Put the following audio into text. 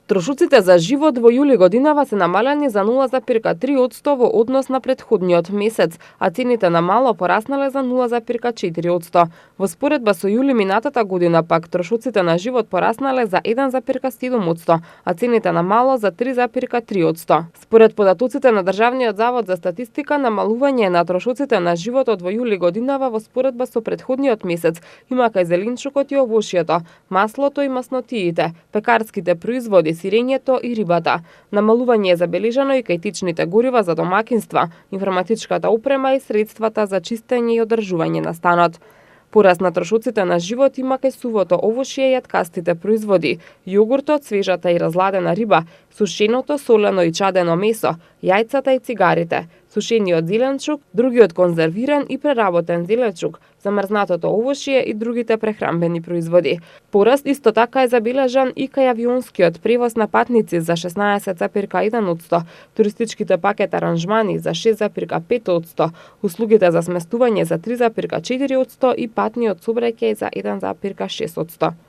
Трошоците за живот во јули годинава се намалени за 0,3% во однос на претходниот месец, а цените на мало пораснале за 0,4%. Во споредба со јули минатата година пак трошоците на живот пораснале за 1,7%, а цените на мало за 3,3%. Според податоците на Државниот завод за статистика, намалување на трошоците на животот во јули годинава во споредба со претходниот месец има кај зеленчукот и овошјето, маслото и маснотиите, пекарските производи, сирењето и рибата. Намалување е забележано и кај течните горива за домакинства, информатичката опрема и средствата за чистење и одржување на станот. Пораст на трошоците на живот има кај сувото овошје и јаткастите производи, јогуртот, свежата и разладена риба, сушеното, солено и чадено месо, јајцата и цигарите, сушениот зеленчук, другиот конзервиран и преработен зеленчук, замрзнатото овошје и другите прехранбени производи. Пораст исто така е забележан и кај авионскиот превоз на патници за 16,1%, туристичките пакет аранжмани за 6,5%, услугите за сместување за 3,4% и патниот сообраќај за 1,6%.